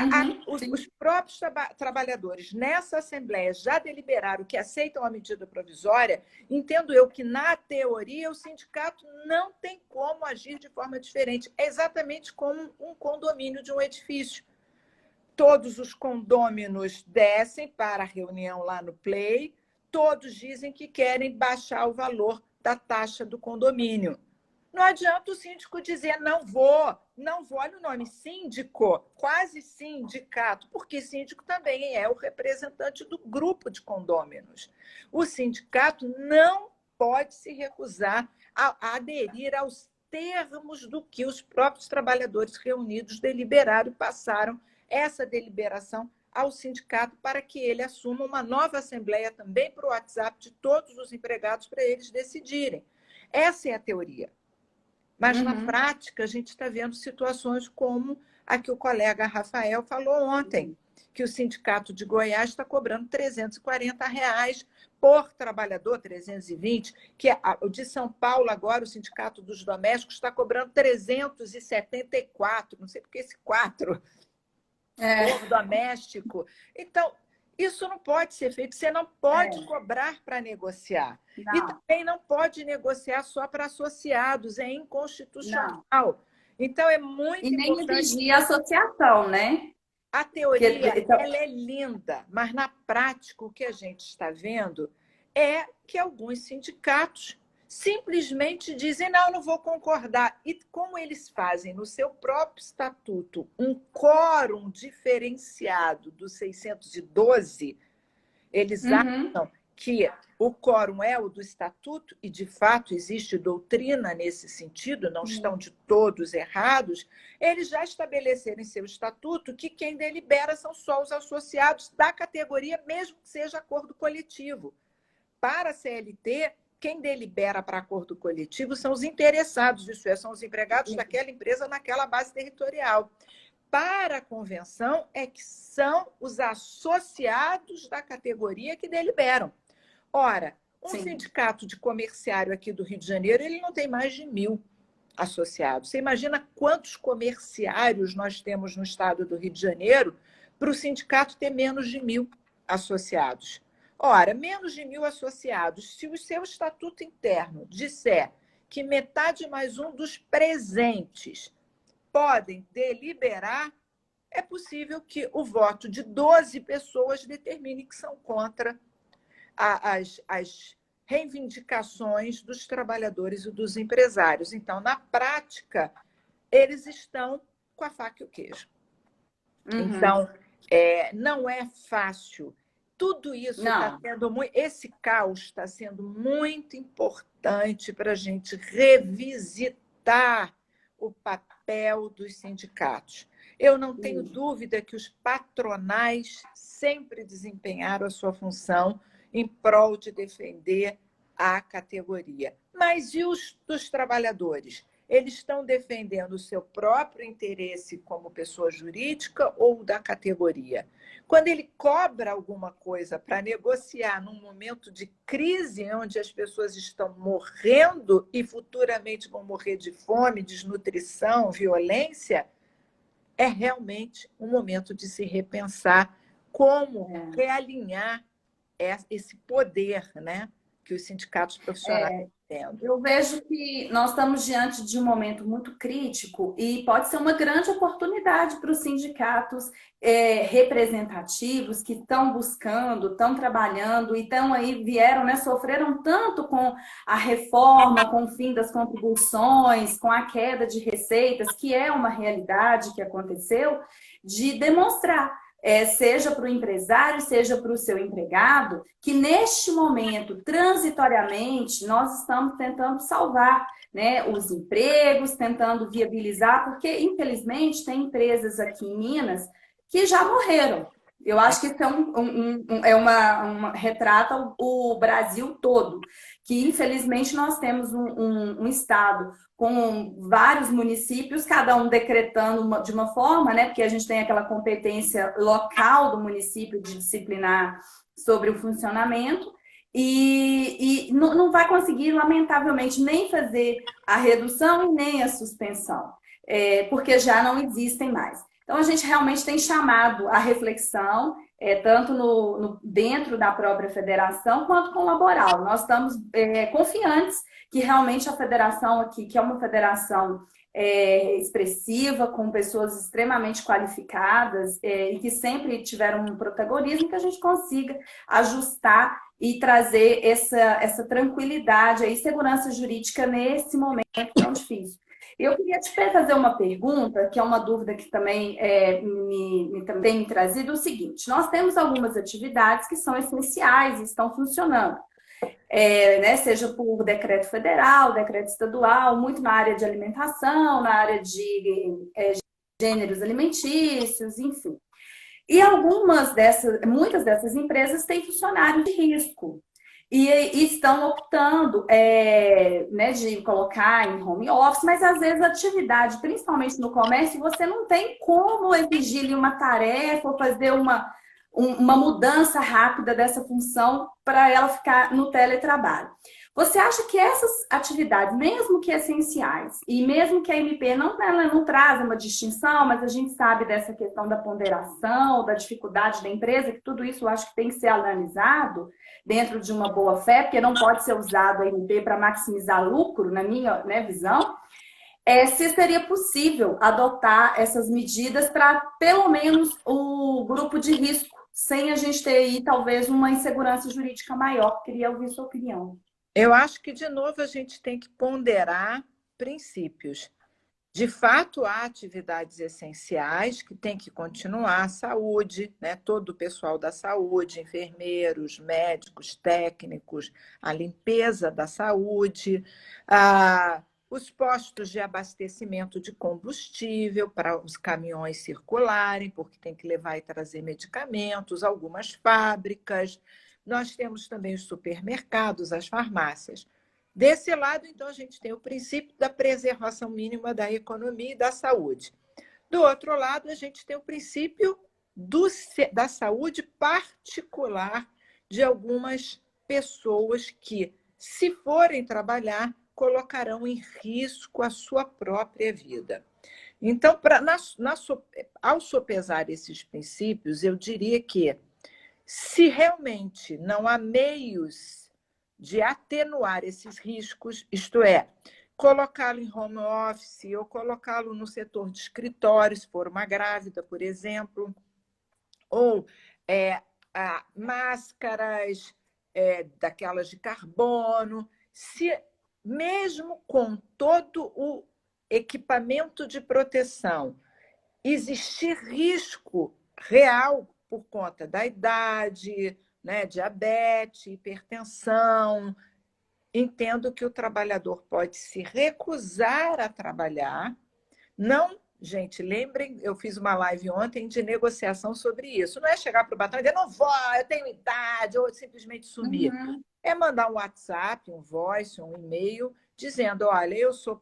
Speaker 2: os próprios trabalhadores nessa Assembleia já deliberaram que aceitam a medida provisória, entendo eu que, na teoria, o sindicato não tem como agir de forma diferente. É exatamente como um condomínio de um edifício. Todos os condôminos descem para a reunião lá no Play, todos dizem que querem baixar o valor da taxa do condomínio. Não adianta o síndico dizer não vou, olha o nome, síndico, quase sindicato, porque síndico também é o representante do grupo de condôminos. O sindicato não pode se recusar a aderir aos termos do que os próprios trabalhadores reunidos deliberaram e passaram essa deliberação ao sindicato para que ele assuma uma nova assembleia também para o WhatsApp de todos os empregados para eles decidirem. Essa é a teoria. Mas, na prática, a gente está vendo situações como a que o colega Rafael falou ontem, que o sindicato de Goiás está cobrando R$340 por trabalhador, 320, que o de São Paulo agora, o sindicato dos domésticos, está cobrando 374, não sei por que esse 4. for doméstico. Então, isso não pode ser feito. Você não pode cobrar para negociar.
Speaker 1: Não,
Speaker 2: E também não pode negociar só para associados. É inconstitucional.
Speaker 1: não.
Speaker 2: Então, é muito
Speaker 1: E nem
Speaker 2: importante.
Speaker 1: exigir associação, né?
Speaker 2: A
Speaker 1: Porque,
Speaker 2: teoria,
Speaker 1: então,
Speaker 2: ela é linda, mas na prática o que a gente está vendo é que alguns sindicatos simplesmente dizem, não, não vou concordar. E como eles fazem no seu próprio estatuto um quórum diferenciado do 612, eles
Speaker 1: uhum,
Speaker 2: acham que o quórum é o do estatuto, e de fato existe doutrina nesse sentido, não estão de todos errados, eles já estabeleceram em seu estatuto que quem delibera são só os associados da categoria, mesmo que seja acordo coletivo. Para a CLT, quem delibera para acordo coletivo são os interessados, isso é, são os empregados daquela empresa naquela base territorial. Para a convenção, é que são os associados da categoria que deliberam. Ora, um
Speaker 1: sim.
Speaker 2: sindicato de comerciário aqui do Rio de Janeiro, ele não tem mais de 1.000 associados. Você imagina quantos comerciários nós temos no estado do Rio de Janeiro para o sindicato ter menos de 1.000 associados? Ora, menos de 1.000 associados, se o seu estatuto interno disser que metade mais um dos presentes podem deliberar, é possível que o voto de 12 pessoas determine que são contra as reivindicações dos trabalhadores e dos empresários. Então, na prática, eles estão com a faca e o queijo.
Speaker 1: Uhum.
Speaker 2: Então, não é fácil. Tudo isso está sendo muito. Esse caos está sendo muito importante para a gente revisitar o papel dos sindicatos. Eu não tenho dúvida que os patronais sempre desempenharam a sua função em prol de defender a categoria. Mas e os dos trabalhadores? Eles estão defendendo o seu próprio interesse como pessoa jurídica ou da categoria? Quando ele cobra alguma coisa para negociar num momento de crise, onde as pessoas estão morrendo e futuramente vão morrer de fome, desnutrição, violência, é realmente um momento de se repensar como realinhar esse poder, né, que os sindicatos profissionais estão tendo.
Speaker 1: Eu vejo que nós estamos diante de um momento muito crítico e pode ser uma grande oportunidade para os sindicatos representativos que estão buscando, estão trabalhando e estão aí, vieram, né, sofreram tanto com a reforma, com o fim das contribuições, com a queda de receitas, que é uma realidade que aconteceu, de demonstrar seja para o empresário, seja para o seu empregado, que neste momento, transitoriamente, nós estamos tentando salvar, né, os empregos, tentando viabilizar, porque, infelizmente, tem empresas aqui em Minas que já morreram. Eu acho que isso retrata o Brasil todo, que infelizmente nós temos um estado com vários municípios, cada um decretando de uma forma, né? Porque a gente tem aquela competência local do município de disciplinar sobre o funcionamento, e não vai conseguir, lamentavelmente, nem fazer a redução e nem a suspensão, porque já não existem mais. Então, a gente realmente tem chamado a reflexão, tanto dentro da própria federação, quanto com o laboral. Nós estamos confiantes que realmente a federação aqui, que é uma federação expressiva, com pessoas extremamente qualificadas e que sempre tiveram um protagonismo, que a gente consiga ajustar e trazer essa tranquilidade e segurança jurídica nesse momento tão difícil. Eu queria te fazer uma pergunta, que é uma dúvida que também tem me trazido, o seguinte: nós temos algumas atividades que são essenciais e estão funcionando, né, seja por decreto federal, decreto estadual, muito na área de alimentação, na área de gêneros alimentícios, enfim. E muitas dessas empresas têm funcionários de risco. E estão optando né, de colocar em home office, mas às vezes a atividade, principalmente no comércio, você não tem como exigir uma tarefa ou fazer uma mudança rápida dessa função para ela ficar no teletrabalho. Você acha que essas atividades, mesmo que essenciais, e mesmo que a MP não, ela não traz uma distinção, mas a gente sabe dessa questão da ponderação, da dificuldade da empresa, que tudo isso eu acho que tem que ser analisado dentro de uma boa fé, porque não pode ser usado a MP para maximizar lucro, na minha, né, visão. Se seria possível adotar essas medidas para, pelo menos, o grupo de risco, sem a gente ter aí, talvez, uma insegurança jurídica maior. Queria ouvir sua opinião.
Speaker 2: Eu acho que, de novo, a gente tem que ponderar princípios. De fato, há atividades essenciais que têm que continuar, a saúde, né? Todo o pessoal da saúde, enfermeiros, médicos, técnicos, a limpeza da saúde, os postos de abastecimento de combustível para os caminhões circularem, porque tem que levar e trazer medicamentos, algumas fábricas. Nós temos também os supermercados, as farmácias. Desse lado, então, a gente tem o princípio da preservação mínima da economia e da saúde. Do outro lado, a gente tem o princípio da saúde particular de algumas pessoas que, se forem trabalhar, colocarão em risco a sua própria vida. Então, ao sopesar esses princípios, eu diria que, se realmente não há meios de atenuar esses riscos, isto é, colocá-lo em home office ou colocá-lo no setor de escritório, se for uma grávida, por exemplo, ou máscaras daquelas de carbono, se mesmo com todo o equipamento de proteção existir risco real por conta da idade, né, diabetes, hipertensão, entendo que o trabalhador pode se recusar a trabalhar. Não, gente, lembrem, eu fiz uma live ontem de negociação sobre isso. Não é chegar para o patrão e dizer, não vou, eu tenho idade, ou simplesmente sumir.
Speaker 1: Uhum.
Speaker 2: É mandar um WhatsApp, um voice, um e-mail, dizendo, olha, eu sou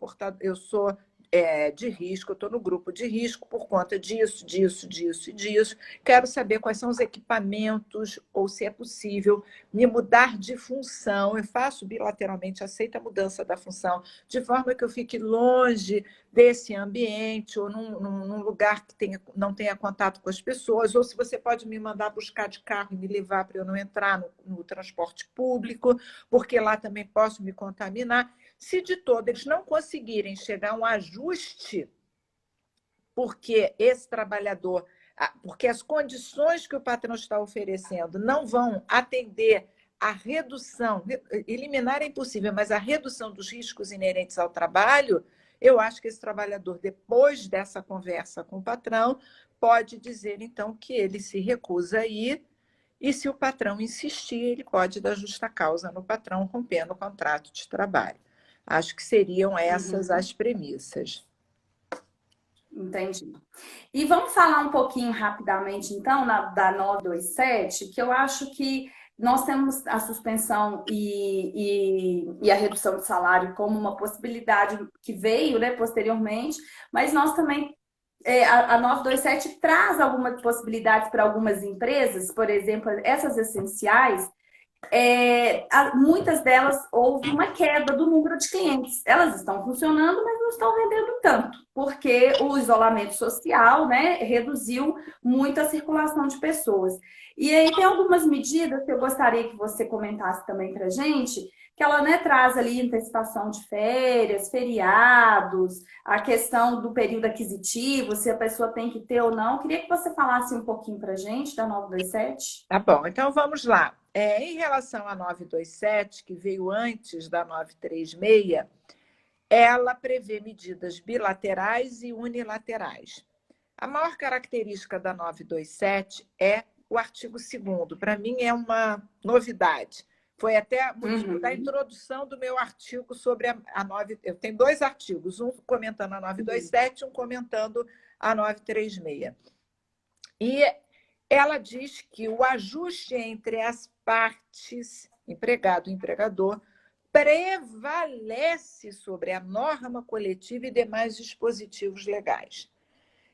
Speaker 2: de risco, eu estou no grupo de risco por conta disso, disso, disso e disso. Quero saber quais são os equipamentos, ou se é possível me mudar de função. Eu faço bilateralmente, aceito a mudança da função, de forma que eu fique longe desse ambiente, ou num lugar que não tenha contato com as pessoas, ou se você pode me mandar buscar de carro e me levar para eu não entrar no transporte público, porque lá também posso me contaminar. Se de todo eles não conseguirem chegar a um ajuste, porque esse trabalhador, porque as condições que o patrão está oferecendo não vão atender à redução, eliminar é impossível, mas a redução dos riscos inerentes ao trabalho, eu acho que esse trabalhador, depois dessa conversa com o patrão, pode dizer, então, que ele se recusa a ir, e se o patrão insistir, ele pode dar justa causa no patrão, rompendo o contrato de trabalho. Acho que seriam essas as premissas.
Speaker 1: Entendi. E vamos falar um pouquinho rapidamente, então, da 927, que eu acho que nós temos a suspensão e a redução de salário como uma possibilidade que veio, né, posteriormente, mas nós também, a 927 traz algumas possibilidades para algumas empresas, por exemplo, essas essenciais, muitas delas houve uma queda do número de clientes. Elas estão funcionando, mas não estão vendendo tanto, porque o isolamento social, né, reduziu muito a circulação de pessoas. E aí tem algumas medidas que eu gostaria que você comentasse também para a gente, que ela, né, traz ali antecipação de férias, feriados, a questão do período aquisitivo, se a pessoa tem que ter ou não. Queria que você falasse um pouquinho para a gente da 927.
Speaker 2: Tá bom, então vamos lá. Em relação à 927, que veio antes da 936, ela prevê medidas bilaterais e unilaterais. A maior característica da 927 é o artigo 2º. Para mim, é uma novidade. Foi até motivo da introdução do meu artigo sobre a 9... Eu tenho 2 artigos, um comentando a 927 e um comentando a 936. E ela diz que o ajuste entre as partes, empregado e empregador, prevalece sobre a norma coletiva e demais dispositivos legais.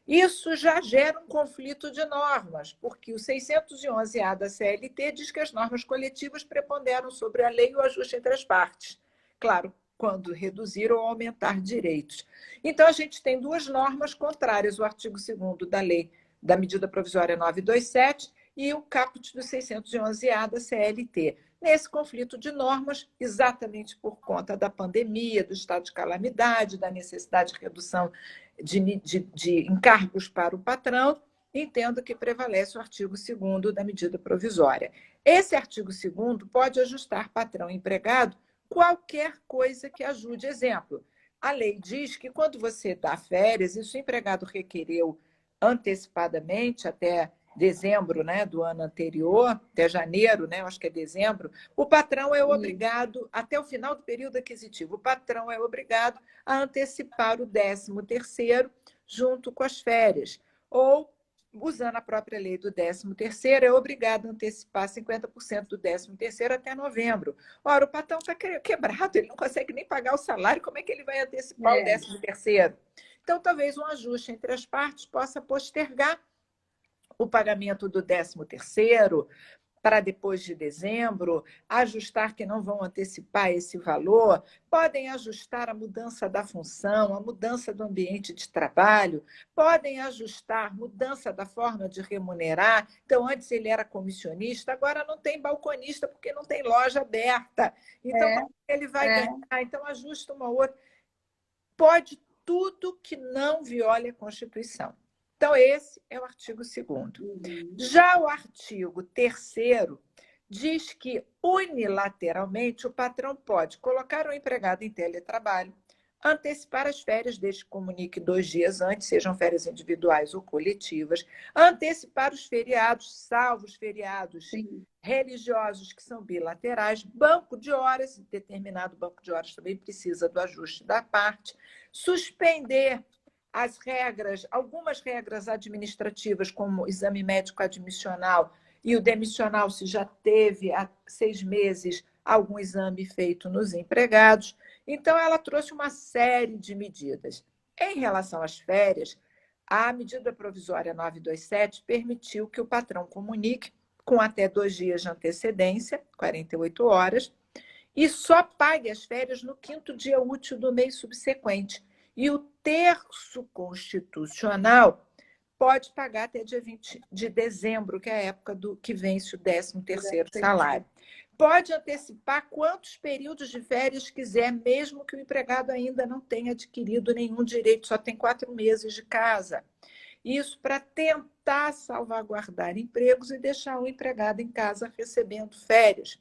Speaker 2: Isso já gera um conflito de normas, porque o 611-A da CLT diz que as normas coletivas preponderam sobre a lei e o ajuste entre as partes. Claro, quando reduzir ou aumentar direitos. Então, a gente tem duas normas contrárias, o artigo 2º da lei da medida provisória 927 e o caput do 611-A da CLT. Nesse conflito de normas, exatamente por conta da pandemia, do estado de calamidade, da necessidade de redução de encargos para o patrão, entendo que prevalece o artigo 2º da medida provisória. Esse artigo 2º pode ajustar patrão e empregado qualquer coisa que ajude. Exemplo, a lei diz que quando você dá férias, e se o empregado requereu antecipadamente, até dezembro, né, do ano anterior, até janeiro, né, acho que é dezembro, o patrão é obrigado, até o final do período aquisitivo, o patrão é obrigado a antecipar o 13º junto com as férias. Ou, usando a própria lei do 13º, é obrigado a antecipar 50% do 13º até novembro. Ora, o patrão está quebrado, ele não consegue nem pagar o salário, como é que ele vai antecipar o 13º? Então, talvez um ajuste entre as partes possa postergar o pagamento do 13º para depois de dezembro, ajustar que não vão antecipar esse valor, podem ajustar a mudança da função, a mudança do ambiente de trabalho, podem ajustar mudança da forma de remunerar. Então, antes ele era comissionista, agora não tem balconista porque não tem loja aberta. Então, ele vai ganhar, então ajusta uma outra. Pode tudo que não viole a Constituição. Então, esse é o artigo 2º. Já o artigo 3º diz que, unilateralmente, o patrão pode colocar o empregado em teletrabalho, antecipar as férias, desde que comunique 2 dias antes, sejam férias individuais ou coletivas, antecipar os feriados, salvo os feriados religiosos, que são bilaterais, banco de horas, determinado banco de horas também precisa do ajuste da parte, suspender as regras, algumas regras administrativas, como exame médico admissional e o demissional, se já teve há 6 meses algum exame feito nos empregados. Então, ela trouxe uma série de medidas. Em relação às férias, a medida provisória 927 permitiu que o patrão comunique com até 2 dias de antecedência, 48 horas, e só pague as férias no 5º dia útil do mês subsequente. E o terço constitucional pode pagar até dia 20 de dezembro, que é a época que vence o 13º salário. Pode antecipar quantos períodos de férias quiser, mesmo que o empregado ainda não tenha adquirido nenhum direito, só tem 4 meses de casa. Isso para tentar salvaguardar empregos e deixar o empregado em casa recebendo férias.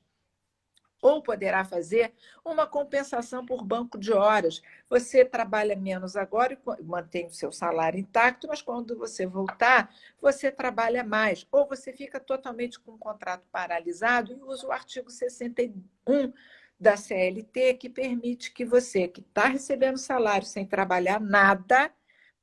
Speaker 2: Ou poderá fazer uma compensação por banco de horas. Você trabalha menos agora e mantém o seu salário intacto, mas quando você voltar, você trabalha mais. Ou você fica totalmente com o contrato paralisado e usa o artigo 61 da CLT, que permite que você, que está recebendo salário sem trabalhar nada,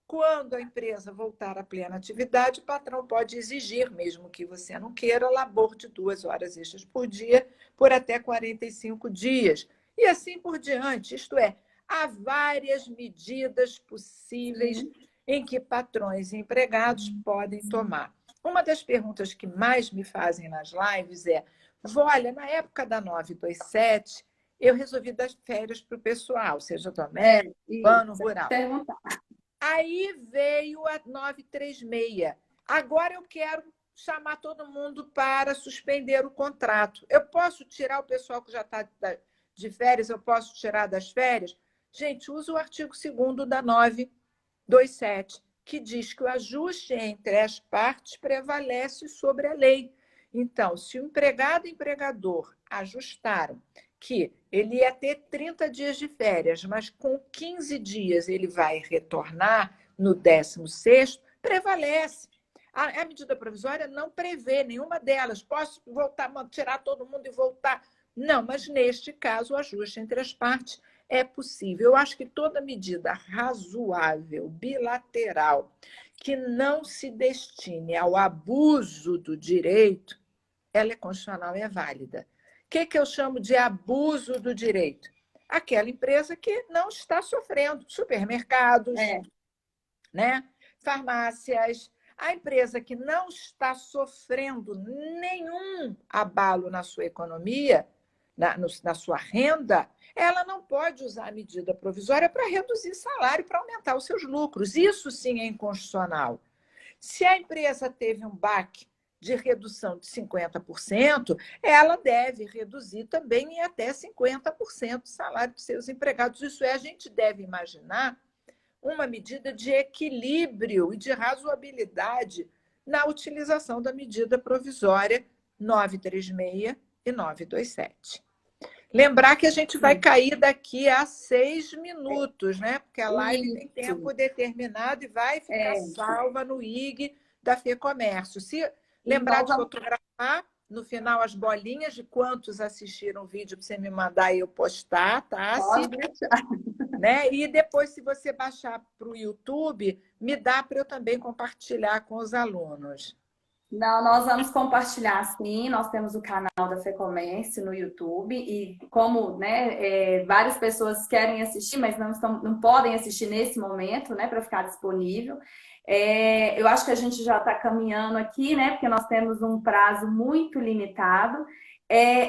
Speaker 2: quando a empresa voltar à plena atividade, o patrão pode exigir, mesmo que você não queira, labor de 2 horas extras por dia por até 45 dias. E assim por diante. Isto é, há várias medidas possíveis em que patrões e empregados podem tomar. Uma das perguntas que mais me fazem nas lives é: olha, na época da 927, eu resolvi dar férias para o pessoal, seja doméstico, urbano, rural. Aí veio a 936. Agora eu quero chamar todo mundo para suspender o contrato. Eu posso tirar o pessoal que já está de férias, eu posso tirar das férias? Gente, usa o artigo 2º da 927, que diz que o ajuste entre as partes prevalece sobre a lei. Então, se o empregado e o empregador ajustaram que ele ia ter 30 dias de férias, mas com 15 dias ele vai retornar no 16º, prevalece. A medida provisória não prevê nenhuma delas. Posso voltar, tirar todo mundo e voltar? Não, mas neste caso o ajuste entre as partes é possível. Eu acho que toda medida razoável, bilateral, que não se destine ao abuso do direito, ela é constitucional e é válida. O que eu chamo de abuso do direito? Aquela empresa que não está sofrendo. Supermercados, né? farmácias. A empresa que não está sofrendo nenhum abalo na sua economia, na sua renda, ela não pode usar a medida provisória para reduzir salário, para aumentar os seus lucros. Isso sim é inconstitucional. Se a empresa teve um baque de redução de 50%, ela deve reduzir também em até 50% o salário dos seus empregados. Isso é, a gente deve imaginar uma medida de equilíbrio e de razoabilidade na utilização da medida provisória 936 e 927. Lembrar que a gente vai cair daqui a 6 minutos, né? Porque a live tem tempo determinado e vai ficar salva no IG da FEComércio. Se lembrar de fotografar, no final, as bolinhas de quantos assistiram o vídeo para você me mandar e eu postar, tá?
Speaker 1: Pode deixar.
Speaker 2: Né? E depois, se você baixar para o YouTube, me dá para eu também compartilhar com os alunos.
Speaker 1: Não, nós vamos compartilhar sim. Nós temos o canal da FEComércio no YouTube e como, né, várias pessoas querem assistir, mas não podem assistir nesse momento, né, para ficar disponível. Eu acho que a gente já está caminhando aqui, né, porque nós temos um prazo muito limitado.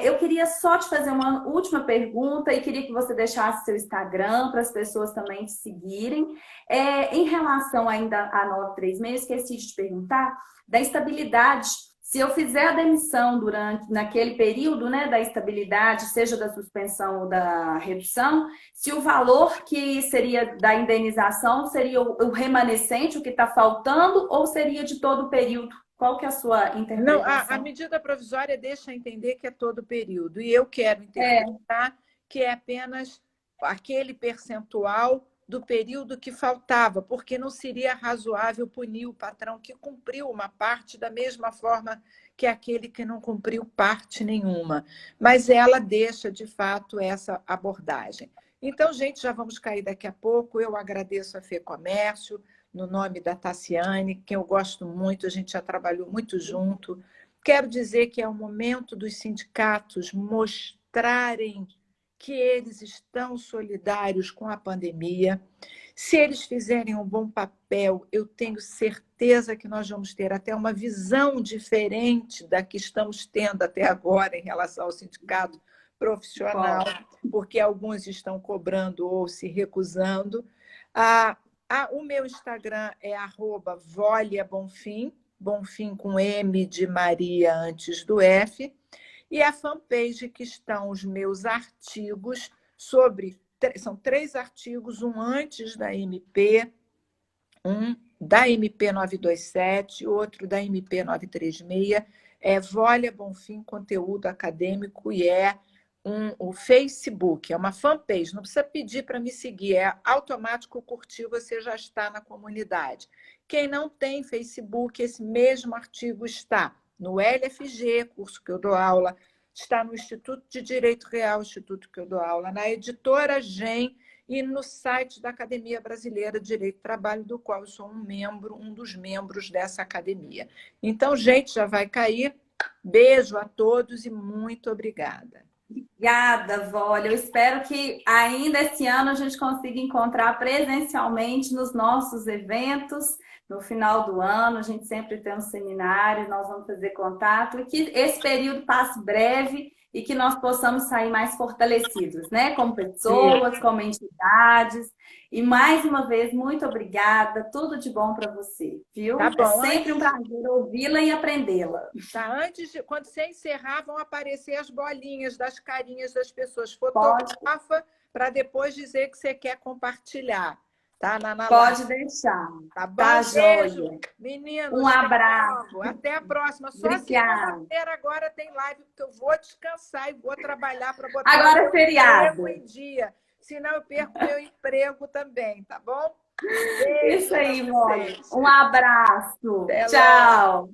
Speaker 1: Eu queria só te fazer uma última pergunta e queria que você deixasse seu Instagram para as pessoas também te seguirem. Em relação ainda a 936, esqueci de te perguntar da estabilidade. Se eu fizer a demissão naquele período, né, da estabilidade, seja da suspensão ou da redução, se o valor que seria da indenização seria o remanescente, o que está faltando, ou seria de todo o período? Qual que é a sua interpretação?
Speaker 2: Não, a medida provisória deixa entender que é todo o período. E eu quero interpretar que é apenas aquele percentual do período que faltava, porque não seria razoável punir o patrão que cumpriu uma parte da mesma forma que aquele que não cumpriu parte nenhuma. Mas ela deixa, de fato, essa abordagem. Então, gente, já vamos cair daqui a pouco. Eu agradeço a FEComércio, no nome da Tassiane, que eu gosto muito, a gente já trabalhou muito junto. Quero dizer que é o momento dos sindicatos mostrarem que eles estão solidários com a pandemia. Se eles fizerem um bom papel, eu tenho certeza que nós vamos ter até uma visão diferente da que estamos tendo até agora em relação ao sindicato profissional, porque alguns estão cobrando ou se recusando. O meu Instagram é @voliabonfim, Bonfim com M de Maria antes do F, e a fanpage que estão os meus artigos são 3 artigos, um antes da MP, um da MP 927, outro da MP 936, Volia Bonfim Conteúdo Acadêmico, e o Facebook, é uma fanpage, não precisa pedir para me seguir, é automático curtir, você já está na comunidade. Quem não tem Facebook, esse mesmo artigo está no LFG, curso que eu dou aula, está no Instituto de Direito Real, instituto que eu dou aula, na Editora GEM e no site da Academia Brasileira de Direito do Trabalho, do qual eu sou um dos membros dessa academia. Então, gente, já vai cair. Beijo a todos e muito obrigada.
Speaker 1: Obrigada, Vólia. Eu espero que ainda esse ano a gente consiga encontrar presencialmente nos nossos eventos. No final do ano, a gente sempre tem um seminário, nós vamos fazer contato e que esse período passe breve e que nós possamos sair mais fortalecidos, né? Como pessoas, como entidades. E mais uma vez, muito obrigada. Tudo de bom para você, viu?
Speaker 2: Tá bom.
Speaker 1: É sempre um prazer ouvi-la e aprendê-la.
Speaker 2: Tá, quando você encerrar, vão aparecer as bolinhas das carinhas das pessoas. Fotografa para depois dizer que você quer compartilhar. Tá?
Speaker 1: Pode deixar.
Speaker 2: Tá bom?
Speaker 1: Tá,
Speaker 2: Beijo,
Speaker 1: joia.
Speaker 2: meninos.
Speaker 1: Um abraço.
Speaker 2: Até a próxima. Só segunda-feira agora tem live, porque eu vou descansar e vou trabalhar para botar
Speaker 1: agora é feriado
Speaker 2: em dia. Senão eu perco meu emprego também, tá bom?
Speaker 1: Beijo. Isso aí, Mônica. Um abraço.
Speaker 2: Até
Speaker 1: tchau.
Speaker 2: Logo.